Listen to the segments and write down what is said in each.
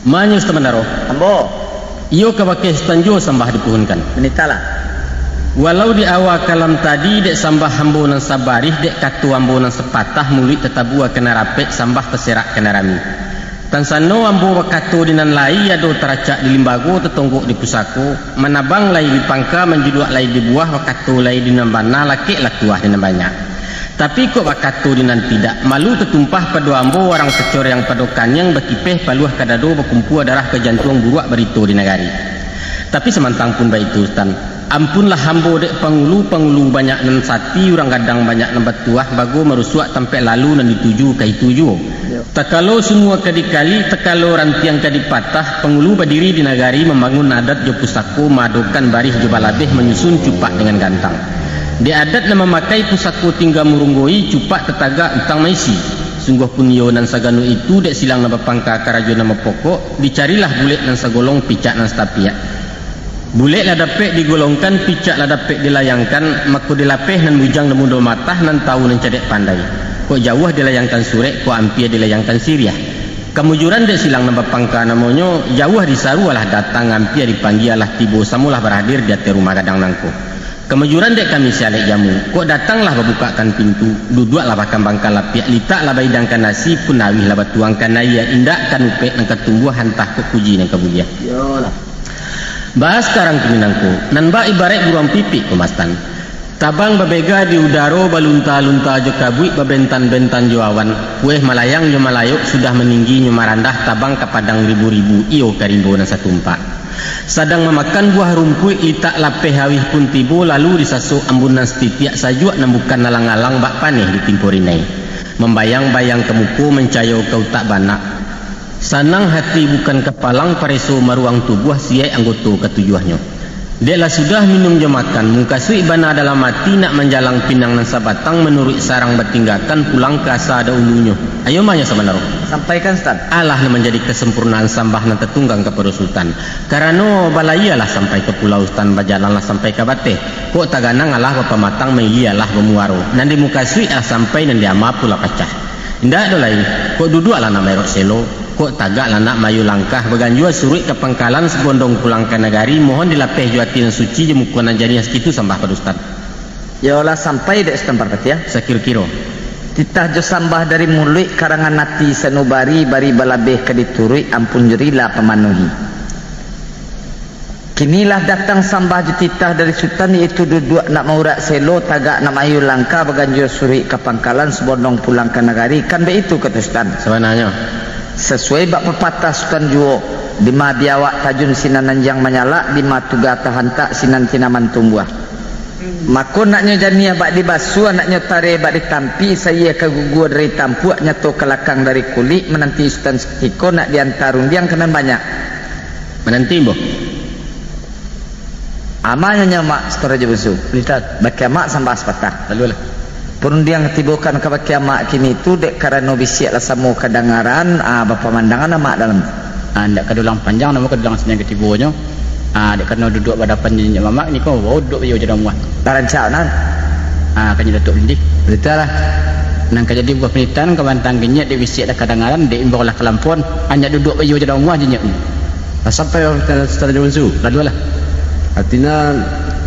Manyus temanaro. Ambo. Iyo kabake stanjo sambah dipuhunkan. Menitalah. Walau di awal kalam tadi dek sambah hambo nan sabarih dek katu hambo nan sepatah mulut tetabua kena rapek sambah peserak kena rami. Tan sano ambo wakatu dinan lai ado teracak di limbago tetonggok di pusako manabang lai di pangka menjuduak lai di buah wakatu lai dinan bana laki latuah dinan banyak. Tapi kok wakatu dinan tidak malu tetumpah pada ambo orang secor yang padokan yang berkipeh paluah kadado berkumpul darah ke jantung buruak berito di negari. Tapi semantang pun baik itu Ustaz. Ampunlah hambo dek pangulu banyak nan sati orang kadang banyak nan batuah bago merusuak sampai lalu nan dituju kai tuju. Takalo semua kadikali takalo rantiang kadipatah pangulu berdiri di nagari membangun adat jo pusako madokan barih jo balabeh menyusun cupak dengan gantang. Di adat nama memakai pusako tinggal murunggoi cupak tetaga utang maisi. Sungguh pun yo nan saganu itu dek silang nama pangka karajo nama pokok dicarilah bulet nan sagolong picak nan stapiak. Bulet lah dapat digolongkan, picak lah dapat dilayangkan, maka dilapeh nan bujang dan muda matah nan tahu nan cadek pandai. Kok jauh dilayangkan surek, kok ampia dilayangkan siriah. Kemujuran dek silang nambah pangka namanya, jauh disaru alah datang ampia dipanggil alah tibo samulah berhadir di atas rumah kadang nangko. Kemujuran dek kami sialek jamu, kok datanglah berbukakan pintu, duduklah bahkan bangka lapiak, litaklah baidangkan nasi, pun nawih lah batuangkan naya, indakkan upek nan ketumbuh hantah ke puji nan kebulia. Yolah. Bahas sekarang keminangku nanba ibarat buruan pipi kemastan tabang babega di udaro balunta-lunta jo kabui babentan-bentan jo awan kueh malayang jo malayuk sudah meninggi nyo marandah tabang ke padang ribu-ribu iyo karimbo na satumpak sadang memakan buah rumput litak lapeh hawih pun tibo lalu disasuk ambunan setitiak sajuak nambukan nalang-alang bak paneh di timpurinai membayang-bayang kemuku mencayo kau tak banak. Sanang hati bukan kepalang pareso maruang tubuh siai anggota ketujuhnya. Deklah sudah minum jo makan mungkasui bana dalam mati nak menjalang pinang nan sabatang menurut sarang bertinggalkan pulang ke asa ada ulunya. Ayo manya sebenarnya. Sampaikan Ustaz. Allah nan menjadi kesempurnaan sambah nan tetunggang kepada sultan. Karena balayalah sampai ke pulau Sultan bajalanlah sampai ke bateh. Kok taganang Allah bapa matang meilialah bemuaro. Nan di mukasui sampai nan dia pula pecah. Indah do lain. Kok duduklah nama erok selo. Kok tagak lah nak mayu langkah berganjua suruh ke pangkalan sebondong pulang ke negari mohon dilapeh juatin suci je mukunan jadinya segitu sambah pada Ustaz. Ya Allah sampai dek setempat ya. Sekir-kiro. Titah jo sambah dari mulut karangan nati sanubari bari balabeh kediturui ampun jerilah pemanuhi. Kinilah datang sambah jo titah dari sultan iaitu duduk nak maurak selo tagak nak mayu langkah berganjua suruh ke pangkalan sebondong pulang ke negari kan begitu kata Ustaz. Sebenarnya sesuai bak pepatah Sultan Juo di ma biawak tajun sinan nanjang menyala di ma tuga tahan tak sinan tinaman tumbuh maka naknya jania bak dibasu anaknya tare bak ditampi saya ke gugur dari tampu nyato kelakang dari kulit menanti Sultan Sekiko nak diantarung diang kenan banyak menanti boh amanya mak setora jebusu lihat bak mak sampai sepatah lalu lah Perundiang ketibukan ke kiamat kini tu dek karena bisiak lah samu kedengaran bapa pandangan nama dalam ndak kadulang panjang nama kadulang senang ketibunya dek karena duduk pada panjangnya mamak ni kau duduk yo jadi muat tarancau nan kanya datuk lindik beritalah nang kajadi buah penitan kebantang genyek dek bisiak lah kedengaran dek imbau lah kelampuan hanya duduk yo jadi muat jenyek sampai setelah jauh lalu lah artinya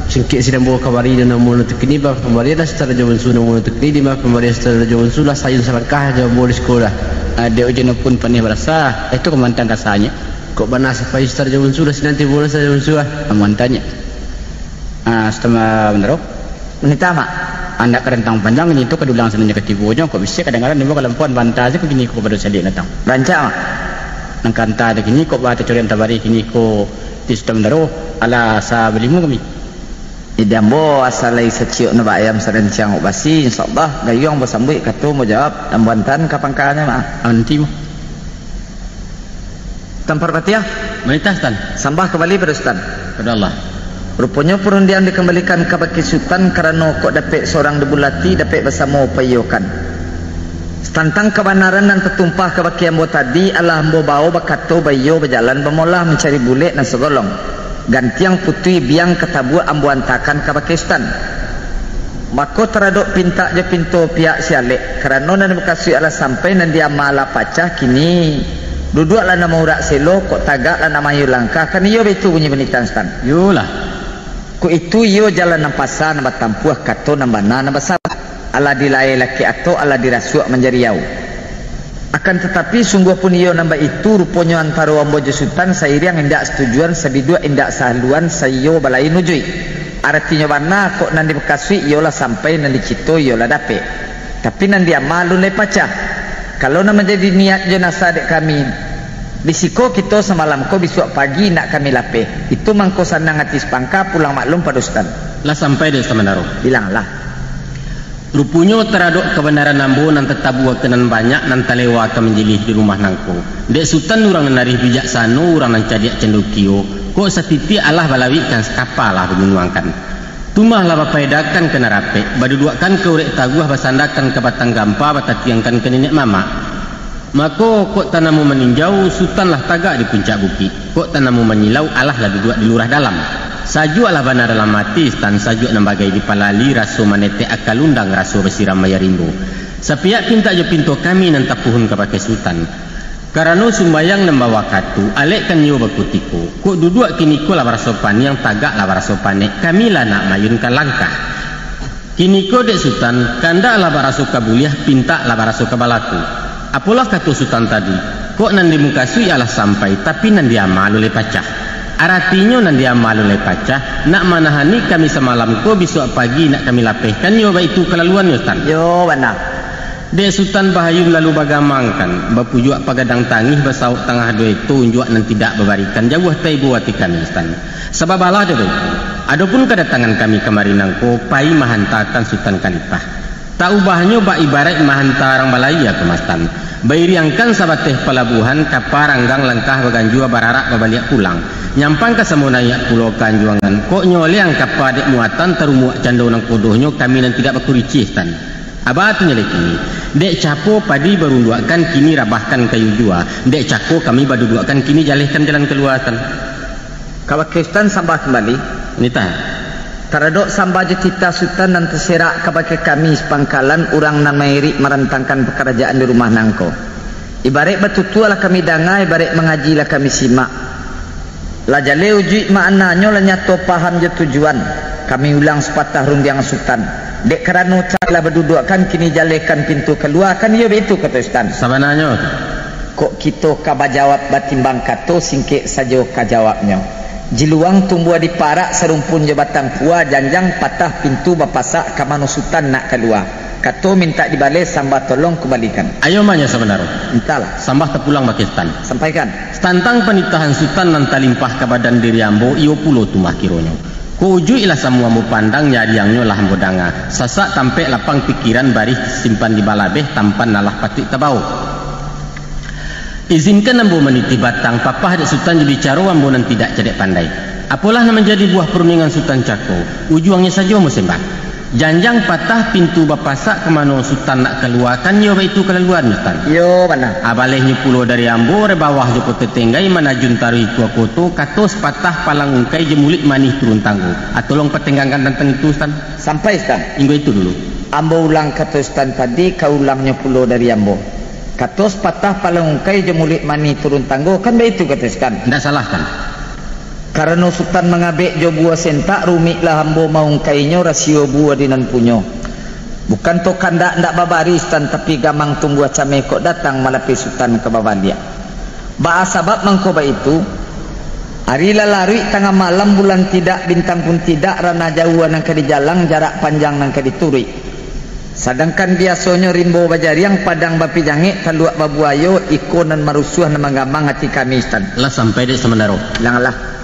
singkit sidang bawa kabari dan namun untuk ini bapak pembari dah secara jawan su namun untuk ini bapak pembari secara jawan su lah sayun salakah jauh boleh sekolah dia ujian pun panih berasa itu kemantan rasanya kok benar sampai secara jawan su dah nanti boleh secara jawan su kemantannya setelah benar menita mak anda kerentang panjang ini itu kedulang senanya ketibunya kok bisa kadang-kadang dia kalau puan bantah aja begini kok baru salik datang rancang mak nang kanta ada gini kok baca curian tabari gini kok di sistem daro ala sa belimu kami idambo asalai seciuk na bayam serencang basi insyaallah gayung bersambut katu mau jawab ambantan kapangkanya mah nanti mo tampar patiah menitas tan sambah kembali pada Sultan pada Allah rupanya perundian dikembalikan ke baki Sultan karena kok dapat seorang debulati dapat bersama upayokan tentang kebenaran dan tertumpah ke baki ambo tadi Allah ambo bawa bakato bayo berjalan bermula mencari bulet dan segolong gantiang putui biang ketabu ambuan takan ke Pakistan maka teraduk pinta je pintu pihak sialek kerana nan bekasui ala sampai nan dia malah pacah kini Duduklah nama urak selo, kok tagaklah nama yu langkah, kan iyo betul bunyi benitan stan. Yolah. Kok itu iyo jalan nampasa, nambah tampuah, kato, nambah nambah sabah. Ala dilai laki atau ala dirasuak menjadi yau. Akan tetapi sungguh pun iyo nambah itu rupanya antara wambo jesutan sairiang indak setujuan sabidua indak sahaluan sayo balai nujui. Artinya warna kok nanti bekasui iyolah sampai nanti cito iyolah dape. Tapi nanti amalun lepacah. Kalau nama jadi niat jenazah dek kami bisiko kita semalam ko besok pagi nak kami lape. Itu mangko sanang hati sepangka pulang maklum pada ustaz. Lah sampai dek semenaro. Bilanglah. Rupanya teraduk kebenaran nambo nan tetabuah kenan banyak nan talewa ke menjilih di rumah nangko. Dek sultan orang narih bijaksana orang nan cadiak cendukio. Kok setiti Allah balawikan sekapalah begunuangkan. Tumahlah bapaidakan kena rapek, baduduakan ke urek taguah basandakan ke batang gampa batatiangkan ke nenek mama. Maka kok tanamu meninjau sultanlah tagak di puncak bukit. Kok tanamu menyilau Allah lah duduk di lurah dalam. Saju ala bana dalam mati stan saju nambagai di palali raso manete akal undang raso besiram mayarimbo. Sapiak pinta jo pintu kami nan tapuhun ke pakai sultan. Karena sumbayang membawa katu, alek kan nyo bakutiko. Kok duduk kini ko labar sopan yang tagak labar sopanek. Kami lah nak mayun kan langkah. Kini ko dek sultan, kanda labar soka buliah pinta labar soka balaku. Apalah kata sultan tadi? Kok nan di muka sui alah sampai, tapi nan dia malu le pacah. Artinya nan dia malu le pacah. Nak manahani kami semalam ko besok pagi nak kami lapehkan yo itu kelaluan yo sultan. Yo benar. Dek sultan bahayum lalu bagamangkan bapujuak pagadang tangih basauk tengah dua itu unjuak nan tidak babarikan jauh taibu wati kami stan. Sebab Allah ada itu. Adapun kedatangan kami kemari nangko pai mahantakan sultan kalipah. Tak ubahnya bak ibarat mahanta orang balaya ke mastan. Bairiangkan sabateh pelabuhan kaparanggang langkah baganjua bararak babaliak pulang. Nyampang ke semunayak pulau kanjuangan. Kok nyoliang kapadek muatan terumuak candau nang kodohnya kami nan tidak bakuricih stan. Abah tu nyelek ini. Dek capo padi baru duakan kini rabahkan kayu jua. Dek cako kami baru duakan kini jalihkan jalan keluaran. Kalau Kristen sambah kembali. Nita. Taradok sambah jetita sultan dan terserak kepada kami sepangkalan orang nan mairi merentangkan pekerjaan di rumah nangko. Ibarat batutualah kami dangai, ibarat mengajilah kami simak. Lah jale uji maknanya lah nyato paham je tujuan. Kami ulang sepatah rundiang sultan. Dek kerana cara berdudukkan kini jalekan pintu keluar kan ia begitu kata ustaz. Sabananya kok kita kaba jawab batimbang kato singkik saja ka jawabnya. Jiluang tumbuh di parak serumpun je batang puah janjang patah pintu bapasak ka mano sultan nak keluar. Kato minta dibalik sambah tolong kembalikan. Ayo manya sebenarnya. Entahlah. Sambah terpulang Pakistan. Sampaikan. Tantang penitahan sultan nan talimpah ke badan diri ambo iyo pulo tumah kironyo. Ku ujuilah semua mu pandang nyadiangnya lah bodanga. Sasak tampek lapang pikiran barih simpan di balabeh tampan nalah patik tabau. Izinkan ambo meniti batang papah dek sultan jadi caro ambo nan tidak cedek pandai. Apalah nama menjadi buah perundingan sultan cako. Ujuangnya saja mu sembah. Janjang patah pintu bapasak kemana sultan nak keluarkan yo itu kelaluan sultan. Yo mana? Abalehnya pulau dari ambo re bawah joko tetenggai mana juntari tua koto katos patah palang ungkai jemulik manih turun tanggo. Atolong petenggangkan tentang itu sultan. Sampai sultan. Inggo itu dulu. Ambo ulang kata sultan tadi kau ulangnya pulau dari ambo. Katos patah palang ungkai jemulik manih turun tanggo kan begitu kata sultan. Tidak salah kan? Karena sultan mengabek jo buah sentak rumiklah hambo maung kainyo rasio buah dinan punyo. Bukan to kandak ndak babari sultan tapi gamang tunggu acame kok datang malapi sultan ke babalia. Ba sabab mangkoba itu hari lalari tengah malam bulan tidak bintang pun tidak rana jauhan nang di jalang jarak panjang nang dituri. Sedangkan biasanya rimbo bajariang padang bapi jangik kaluak babuayo ikonan marusuh nama gamang hati kami sultan. Lah sampai dek semendaro. Langlah.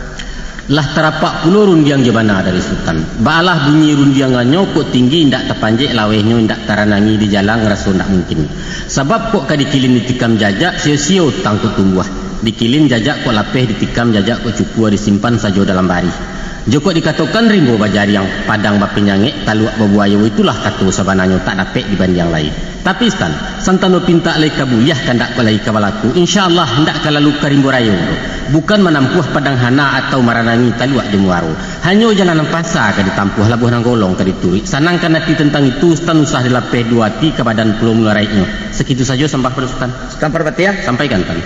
Lah terapak puluh rundiang jebana dari sultan. Balah bunyi rundiangannya kok tinggi ndak terpanjek lawehnya ndak taranangi di jalan rasa ndak mungkin. Sebab kok kadikilin ditikam jajak sio-sio tangkut tumbuh. Dikilin jajak kok lapeh ditikam jajak kok cupua disimpan saja dalam bari. Joko dikatakan rimbo bajari yang padang bapenyangek taluak babuayo itulah kata sabananya tak dapat dibanding yang lain. Tapi stan santano pinta lei kabuyah kandak kalai kabalaku insyaallah hendak kalalu karimbo rayo. Bukan menampuh padang hana atau maranangi taluak jemuaro. Hanya jalanan pasar ka ditampuh labuh nang golong ka dituri. Sanangkan hati tentang itu stan usah dilapeh dua ti ke badan pulau mularaiknya. Segitu saja sembah pada sultan. Sultan Parbatia sampaikan tan.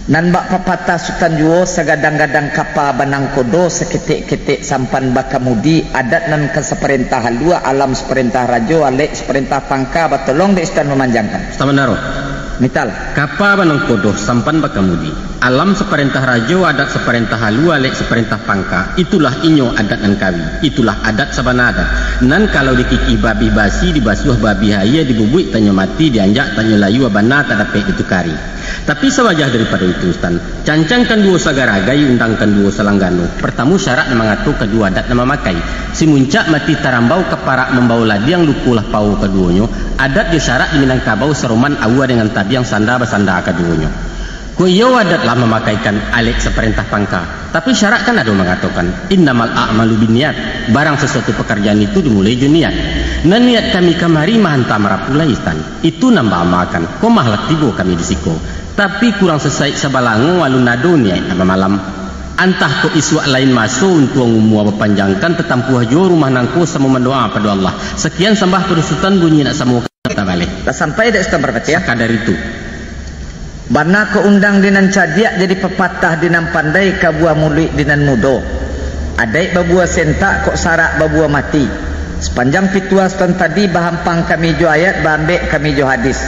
nan bak papatah Sultan Juo sagadang-gadang kapa banang kodo seketik-ketik sampan bakamudi adat nan keseperintah halua alam seperintah rajo alek seperintah pangka batolong de istan memanjangkan Stamanaro mital kapa banang kodo sampan bakamudi alam seperintah rajo adat seperintah halua alek seperintah pangka itulah inyo adat nan kawi itulah adat sabana adat nan kalau dikiki babi basi dibasuh babi haya dibubuik tanyo mati dianjak tanyo layu abana tak dapat ditukari. Tapi sewajah daripada itu Ustaz, cancangkan dua sagaragai undangkan dua salanggano. Pertama syarat mengatur kedua adat nama makai. Si muncak mati tarambau keparak membau ladiang lukulah pau keduanya. Adat dia syarat di Minangkabau seruman awa dengan tabiang sanda basanda keduanya. Kuyo adatlah memakaikan alek seperintah pangka. Tapi syarat kan ada mengatakan innamal a'malu binniat. Barang sesuatu pekerjaan itu dimulai juniat. Nan niat kami kamari mahanta marapulai Ustaz. Itu nambah amalkan. Ko mahlak tigo kami disiko. Tapi kurang selesai sebalango walu nado niat nama malam. Antah ko iswa lain masuk untuk ngumua berpanjangkan tetampuh jo rumah nangko sama mendoa pada Allah. Sekian sembah perusutan bunyi nak samu kata balik. Tak sampai dak Ustaz berbaca ya. Sekadar itu. Bana ko undang dinan cadiak jadi pepatah dinan pandai ka buah mulik dinan mudo. Adai babua sentak kok sarak babua mati. Sepanjang pituas tuan tadi bahampang kami jo ayat bambek kami jo hadis.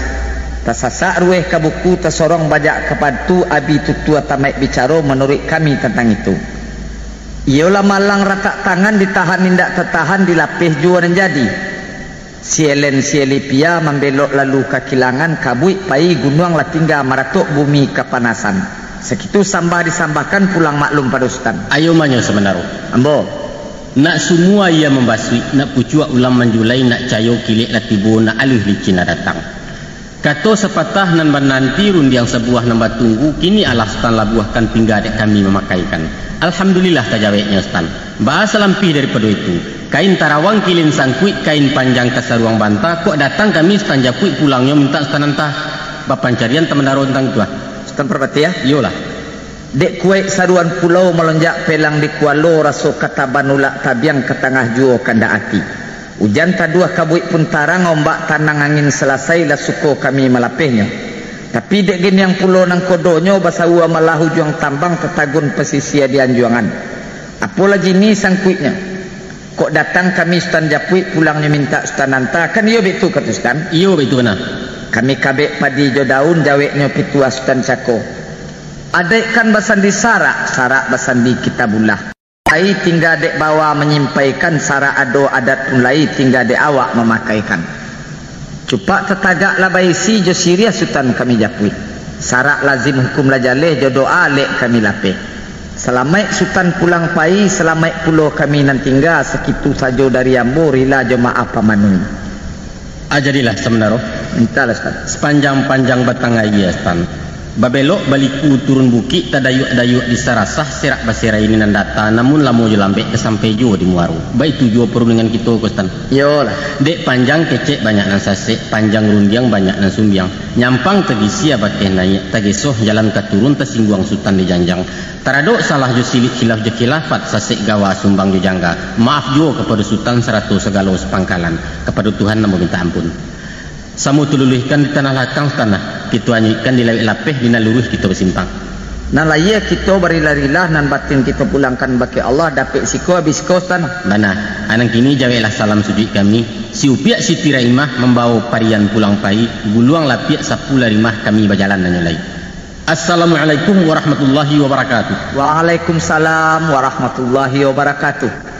Tasasak rueh ka buku tasorong bajak kepadu abi tutua tamai bicara menurut kami tentang itu. Iolah malang ratak tangan ditahan nindak tertahan dilapih jua dan jadi. Sielen sielipia membelok lalu kakilangan kabui pai gunung lah tinggal maratuk bumi kepanasan. Sekitu sambah disambahkan pulang maklum pada Ustaz. Ayo manyo semenaru. Ambo. Nak semua ia membasui, nak pucua ulam menjulai, nak cayo kilik latibu, nak alih licin datang. Kato sepatah nan nanti rundiang sebuah nambah tunggu, kini Allah Ustaz labuahkan pingga dek kami memakaikan. Alhamdulillah tajaweknya Ustaz. Bahasa lampih daripada itu. Kain tarawang kilin sangkuit, kain panjang kasaruang bantah, kok datang kami Ustaz japuit pulangnya minta Ustaz nantah. Bapancarian teman daro tentang tua. Ustaz perbati ya? Iyalah. Dek kuek saruan pulau melonjak pelang di kualo raso kata banulak tabiang ke tengah juo kanda ati. Hujan taduah kabuik pun tarang ombak tanang angin selesai lah suko kami melapihnya. Tapi dek gini yang pulau nang kodonyo basawa malahu juang tambang tetagun pesisia di anjuangan. Apalagi ni sangkuitnya. Kok datang kami Ustaz japuit pulangnya minta Ustaz nanta kan iyo betul kata Ustaz. Iyo betul benar. Kami kabek padi jo daun jaweknya pitua Ustaz cako. Adek kan basandi sarak basandi kitabullah. Ai tinggal dek bawa menyampaikan sarak ado adat pun lai tinggal dek awak memakaikan. Cupak tetagak labai si jo serius Ustaz kami japuit. Sarak lazim hukum lajaleh jo doa lek kami lapeh. Selamat Sultan pulang pai, selamat pulau kami nan tinggal sekitu saja dari ambo rila jemaah pamanun. Ajadilah sebenarnya. Mintalah Ustaz. Sepanjang-panjang batang ayi Ustaz. Babelok baliku turun bukit tadayuk-dayuk di sarasah serak basira ini nan data namun lamu jo lambek ke sampai jo di muaru. Baik tu jo perlu dengan kita Ustaz. Yolah. Dek panjang kecek banyak nan sasek, panjang rundiang banyak nan sumbiang. Nyampang tegisi abakeh naik, tagesoh jalan katurun tersingguang Sultan di janjang. Taradok salah jo silik khilaf je khilafat sasek gawa sumbang jo jangga. Maaf jo kepada Sultan 100 segala sepangkalan. Kepada Tuhan namu minta ampun. Samu tululihkan di tanah lakang tanah. Kita anyikkan di lawik lapeh dina lurus kita bersimpang. Nan laya kita berilah-rilah nan batin kita pulangkan bagi Allah dapat siko habis kos tanah. Bana, anang kini jawailah salam sujud kami. Si upiak si tiraimah membawa parian pulang pai, guluang lapiak sapula rimah kami berjalan dan nyelai. Assalamualaikum warahmatullahi wabarakatuh. Waalaikumsalam warahmatullahi wabarakatuh.